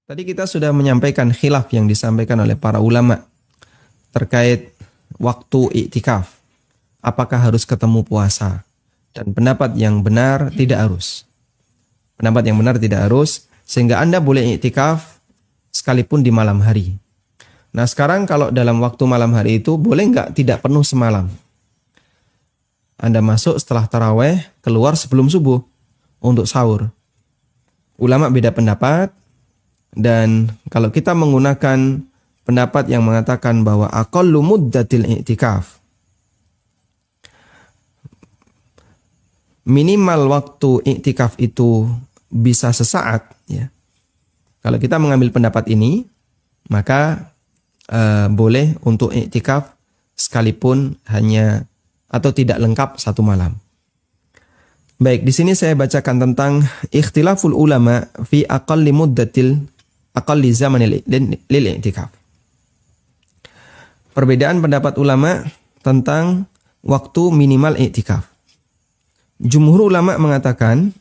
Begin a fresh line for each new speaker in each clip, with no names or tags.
Tadi kita sudah menyampaikan khilaf yang disampaikan oleh para ulama terkait waktu iktikaf. Apakah harus ketemu puasa? Dan pendapat yang benar tidak harus. Pendapat yang benar tidak harus, sehingga Anda boleh iktikaf sekalipun di malam hari. Nah sekarang kalau dalam waktu malam hari itu boleh nggak tidak penuh semalam? Anda masuk setelah taraweh, keluar sebelum subuh untuk sahur. Ulama beda pendapat. Dan kalau kita menggunakan pendapat yang mengatakan bahwa aqallu muddatil i'tikaf, minimal waktu i'tikaf itu bisa sesaat, ya. Kalau kita mengambil pendapat ini, maka boleh untuk i'tikaf sekalipun hanya atau tidak lengkap satu malam. Baik, di sini saya bacakan tentang ikhtilaful ulama fi aqalli zamanil lil i'tikaf. Perbedaan pendapat ulama tentang waktu minimal i'tikaf. Jumhur ulama mengatakan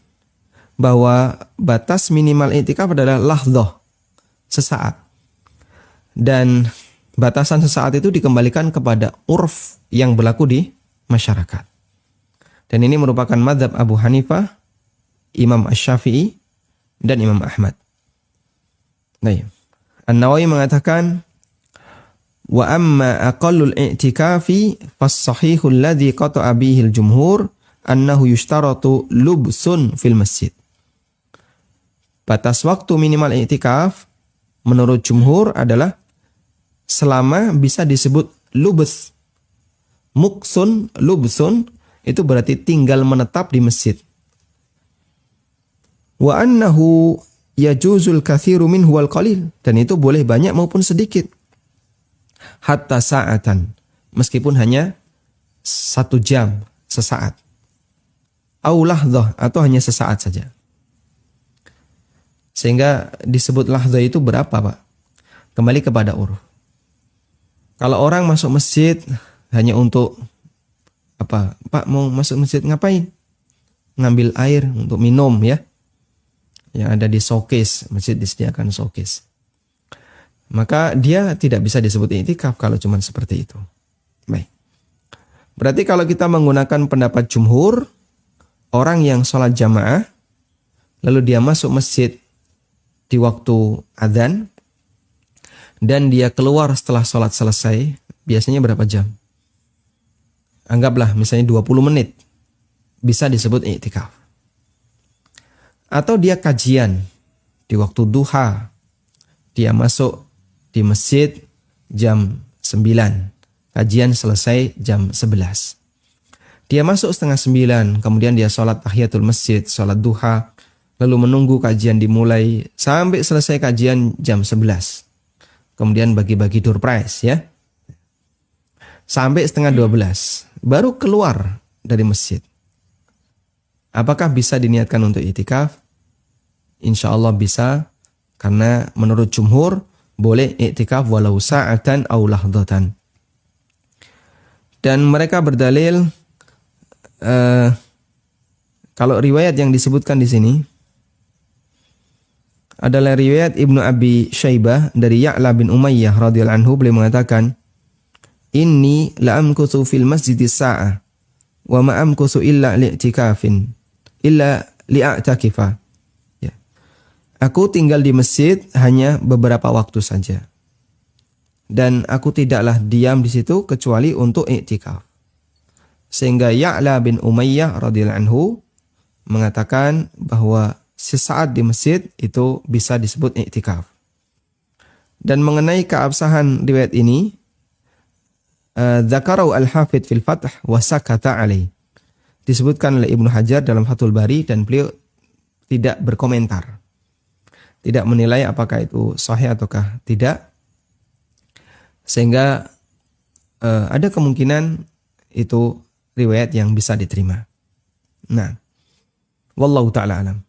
bahwa batas minimal i'tikaf adalah lahdhah, sesaat. Dan batasan sesaat itu dikembalikan kepada urf yang berlaku di masyarakat. Dan ini merupakan mazhab Abu Hanifah, Imam Asy-Syafi'i, dan Imam Ahmad. Nah, An-Nawawi mengatakan wa amma aqallul i'tikafi fas-sahihul ladzi qata'a bihi al-jumhur annahu yushtaratu lubsun fil masjid. Batas waktu minimal i'tikaf menurut jumhur adalah selama bisa disebut lubs. Muksun, lubsun itu berarti tinggal menetap di masjid. Wa annahu yajuzul kathiru minhu wal qalil, dan itu boleh banyak maupun sedikit. Hatta sa'atan, meskipun hanya 1 jam, sesaat. Au lahdhah, atau hanya sesaat saja. Sehingga disebut lahdhah itu berapa, Pak? Kembali kepada uruf. Kalau orang masuk masjid hanya untuk apa? Pak mau masuk masjid ngapain? Ngambil air untuk minum, ya. Yang ada di showcase, masjid disediakan showcase. Maka dia tidak bisa disebut i'tikaf kalau cuma seperti itu. Baik. Berarti kalau kita menggunakan pendapat jumhur, orang yang sholat jamaah, lalu dia masuk masjid di waktu adzan, dan dia keluar setelah sholat selesai, biasanya berapa jam? Anggaplah misalnya 20 menit, bisa disebut i'tikaf. Atau dia kajian di waktu duha, dia masuk di masjid jam 9, kajian selesai jam 11. Dia masuk setengah 9, kemudian dia sholat tahiyatul masjid, sholat duha, lalu menunggu kajian dimulai sampai selesai kajian jam 11. Kemudian bagi-bagi door prize, ya. Sampai setengah 12, baru keluar dari masjid. Apakah bisa diniatkan untuk i'tikaf? Insya Allah bisa, karena menurut jumhur boleh i'tikaf walau sa'atan aw lahdhatan. Dan mereka berdalil kalau riwayat yang disebutkan di sini adalah riwayat Ibnu Abi Syaibah dari Ya'la bin Umayyah radhiyallahu anhu, beliau mengatakan, "Inni la amkuthu fil masjidis sa'ah wa ma amkuthu illa li'tikafin illa li'atakifa." Ya. Aku tinggal di masjid hanya beberapa waktu saja. Dan aku tidaklah diam di situ kecuali untuk i'tikaf. Sehingga Ya'la bin Umayyah radhiyallahu anhu mengatakan bahwa sesaat di masjid itu bisa disebut i'tikaf. Dan mengenai keabsahan riwayat ini, Dzakarau al-Hafidz fil Fath wa sakata alaih. Disebutkan oleh Ibnu Hajar dalam Fathul Bari, dan beliau tidak berkomentar. Tidak menilai apakah itu sahih ataukah tidak. Sehingga ada kemungkinan itu riwayat yang bisa diterima. Nah, wallahu ta'ala alam.